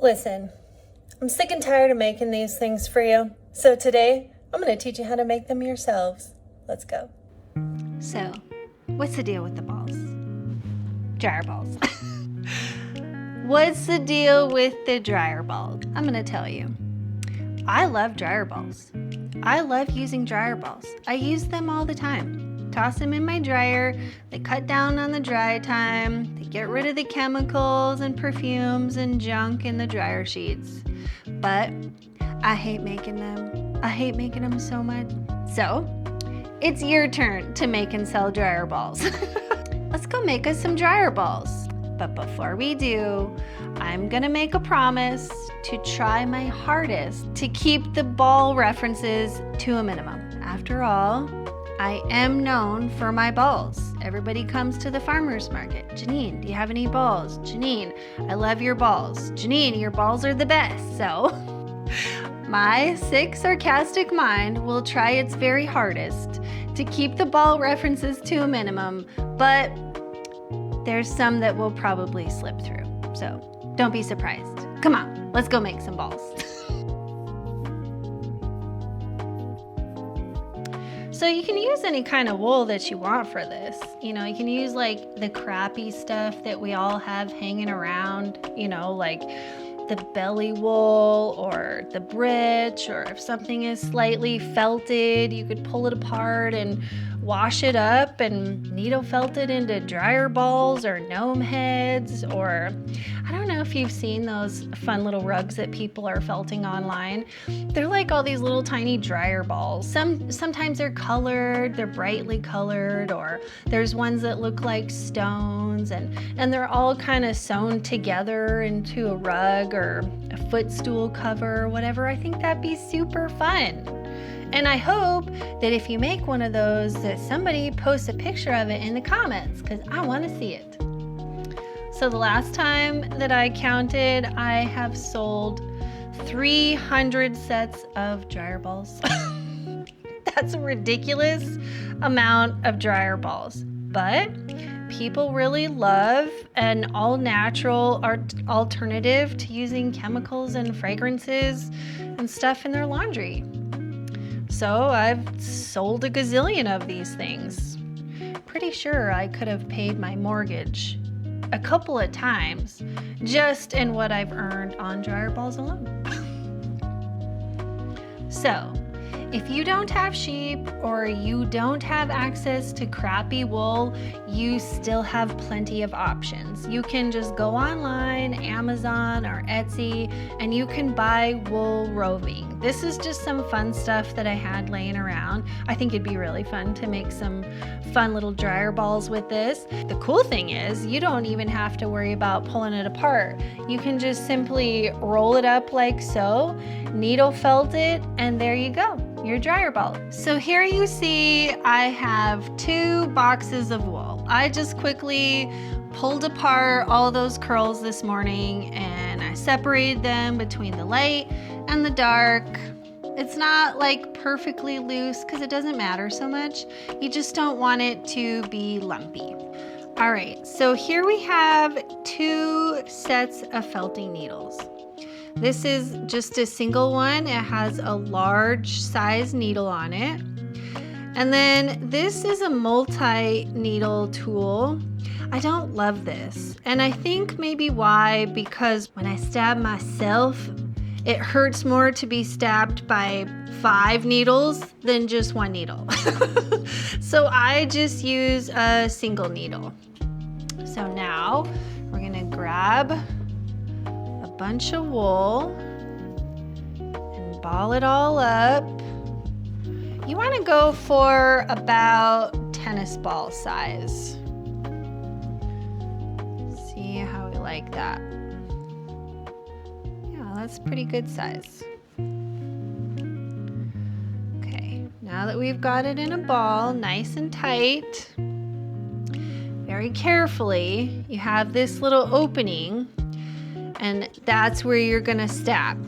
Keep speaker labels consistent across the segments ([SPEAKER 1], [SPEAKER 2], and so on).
[SPEAKER 1] Listen, I'm sick and tired of making these things for you. So today, I'm going to teach you how to make them yourselves. Let's go.
[SPEAKER 2] So, what's the deal with the balls? Dryer balls. What's the deal with the dryer balls? I'm going to tell you. I love dryer balls. I love using dryer balls. I use them all the time. Toss them in my dryer. They cut down on the dry time. They get rid of the chemicals and perfumes and junk in the dryer sheets. But I hate making them. I hate making them so much. So, it's your turn to make and sell dryer balls. Let's go make us some dryer balls. But before we do, I'm gonna make a promise to try my hardest to keep the ball references to a minimum. After all, I am known for my balls. Everybody comes to the farmer's market. Janine, do you have any balls? Janine, I love your balls. Janine, your balls are the best. So my sick, sarcastic mind will try its very hardest to keep the ball references to a minimum, but there's some that will probably slip through. So don't be surprised. Come on, let's go make some balls. So you can use any kind of wool that you want for this. You know, you can use like the crappy stuff that we all have hanging around, you know, like the belly wool or the britch, or if something is slightly felted, you could pull it apart and wash it up and needle felt it into dryer balls or gnome heads, or I don't know if you've seen those fun little rugs that people are felting online. They're like all these little tiny dryer balls. Sometimes they're colored, they're brightly colored, or there's ones that look like stones, and they're all kind of sewn together into a rug or a footstool cover or whatever. I think that'd be super fun. And I hope that if you make one of those, that somebody posts a picture of it in the comments, because I want to see it. So the last time that I counted, I have sold 300 sets of dryer balls. That's a ridiculous amount of dryer balls. But people really love an all-natural alternative to using chemicals and fragrances and stuff in their laundry. So I've sold a gazillion of these things. Pretty sure I could have paid my mortgage a couple of times just in what I've earned on dryer balls alone. So, if you don't have sheep or you don't have access to crappy wool, you still have plenty of options. You can just go online, Amazon or Etsy, and you can buy wool roving. This is just some fun stuff that I had laying around. I think it'd be really fun to make some fun little dryer balls with this. The cool thing is you don't even have to worry about pulling it apart. You can just simply roll it up like so, needle felt it, and there you go. Your dryer ball. So here you see I have 2 boxes of wool. I just quickly pulled apart all those curls this morning and I separated them between the light and the dark. It's not like perfectly loose because it doesn't matter so much. You just don't want it to be lumpy. All right, so here we have 2 sets of felting needles. This is just a single one. It has a large size needle on it. And then this is a multi-needle tool. I don't love this. And I think maybe why, because when I stab myself, it hurts more to be stabbed by 5 needles than just 1 needle. So I just use a single needle. So now we're gonna grab bunch of wool and ball it all up. You want to go for about tennis ball size. See how we like that. Yeah, that's pretty good size. Okay, now that we've got it in a ball, nice and tight, very carefully, you have this little opening, and that's where you're gonna stab.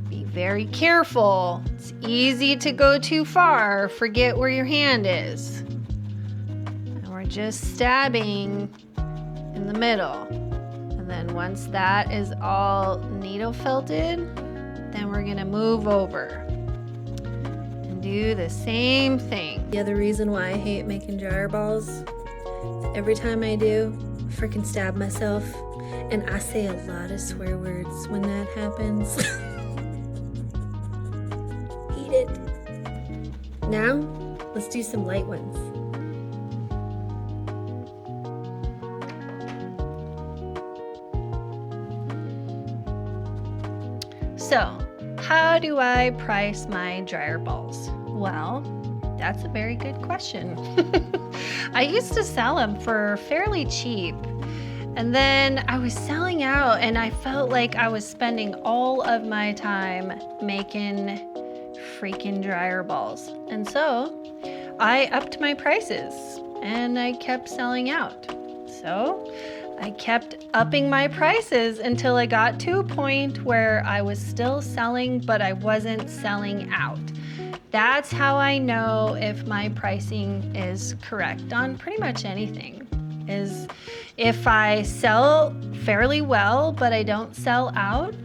[SPEAKER 2] Be very careful. It's easy to go too far, forget where your hand is. And we're just stabbing in the middle. And And then once that is all needle felted, then we're gonna move over and do the same thing.
[SPEAKER 1] The other reason why I hate making dryer balls is every time I do, I freaking stab myself. And I say a lot of swear words when that happens. Eat it. Now, let's do some light ones.
[SPEAKER 2] So, how do I price my dryer balls? Well, that's a very good question. I used to sell them for fairly cheap, and then I was selling out and I felt like I was spending all of my time making freaking dryer balls. And so I upped my prices and I kept selling out. So I kept upping my prices until I got to a point where I was still selling, but I wasn't selling out. That's how I know if my pricing is correct on pretty much anything. Is if I sell fairly well, but I don't sell out,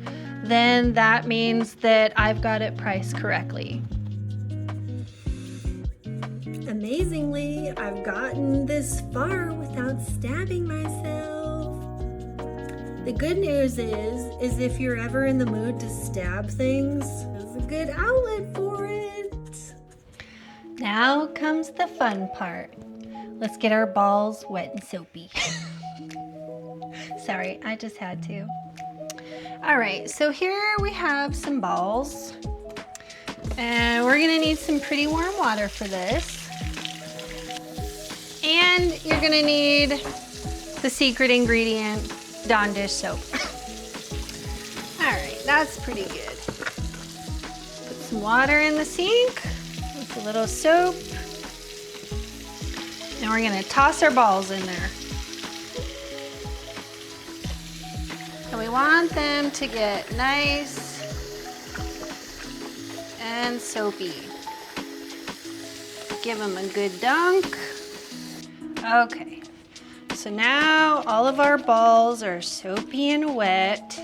[SPEAKER 2] then that means that I've got it priced correctly.
[SPEAKER 1] Amazingly, I've gotten this far without stabbing myself. The good news is if you're ever in the mood to stab things, there's a good outlet for it.
[SPEAKER 2] Now comes the fun part. Let's get our balls wet and soapy. Sorry, I just had to. All right, so here we have some balls. And we're gonna need some pretty warm water for this. And you're gonna need the secret ingredient, Dawn dish soap. All right, that's pretty good. Put some water in the sink with a little soap. And we're gonna toss our balls in there. And we want them to get nice and soapy. Give them a good dunk. Okay, so now all of our balls are soapy and wet,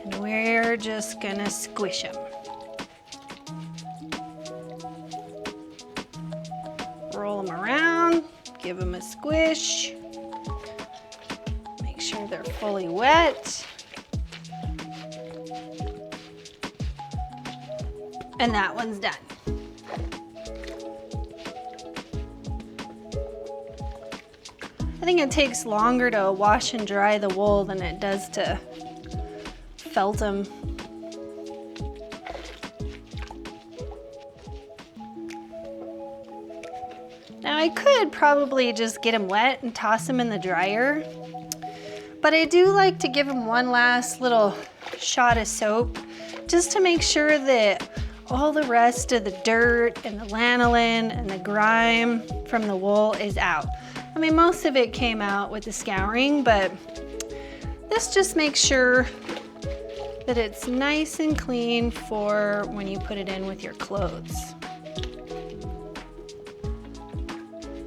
[SPEAKER 2] and we're just gonna squish them. Roll them around, give them a squish. Make sure they're fully wet. And that one's done. I think it takes longer to wash and dry the wool than it does to felt them. Now I could probably just get them wet and toss them in the dryer, but I do like to give them one last little shot of soap just to make sure that all the rest of the dirt and the lanolin and the grime from the wool is out. I mean, most of it came out with the scouring, but this just makes sure that it's nice and clean for when you put it in with your clothes.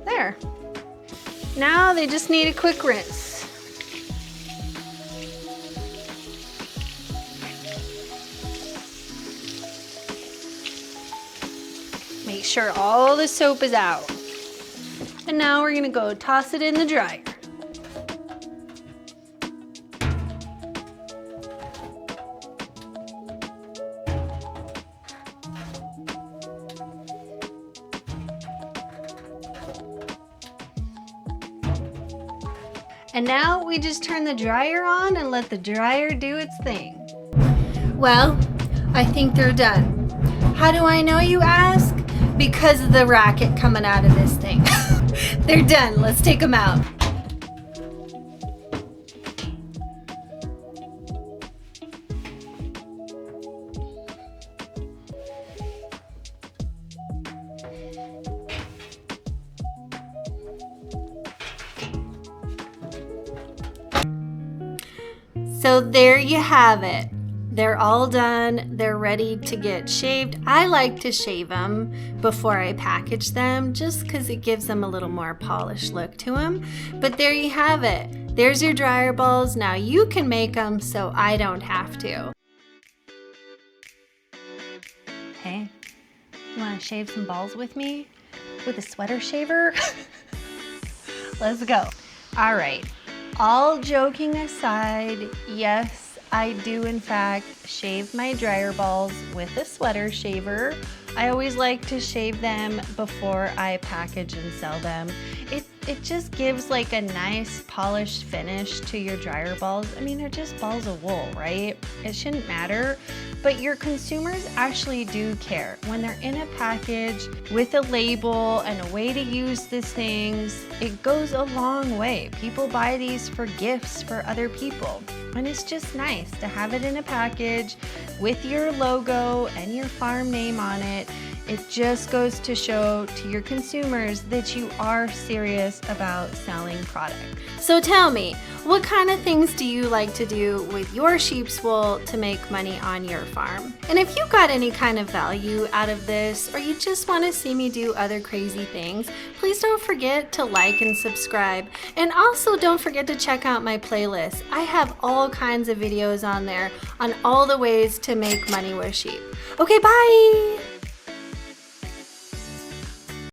[SPEAKER 2] There. Now they just need a quick rinse. Make sure all the soap is out. And now we're gonna go toss it in the dryer. And now we just turn the dryer on and let the dryer do its thing.
[SPEAKER 1] Well, I think they're done. How do I know, you ask? Because of the racket coming out of this thing. They're done. Let's take them out. So there you have it. They're all done. They're ready to get shaved. I like to shave them before I package them just because it gives them a little more polished look to them. But there you have it.
[SPEAKER 2] There's your dryer balls. Now you can make them so I don't have to. Hey, you want to shave some balls with me? With a sweater shaver? Let's go. All right, all joking aside, yes, I do in fact shave my dryer balls with a sweater shaver. I always like to shave them before I package and sell them. It just gives like a nice polished finish to your dryer balls. I mean, they're just balls of wool, right? It shouldn't matter, but your consumers actually do care. When they're in a package with a label and a way to use these things, it goes a long way. People buy these for gifts for other people. And it's just nice to have it in a package with your logo and your farm name on it. It just goes to show to your consumers that you are serious about selling product. So tell me, what kind of things do you like to do with your sheep's wool to make money on your farm? And if you got any kind of value out of this, or you just want to see me do other crazy things, please don't forget to like and subscribe. And also don't forget to check out my playlist. I have all kinds of videos on there on all the ways to make money with sheep. Okay, bye!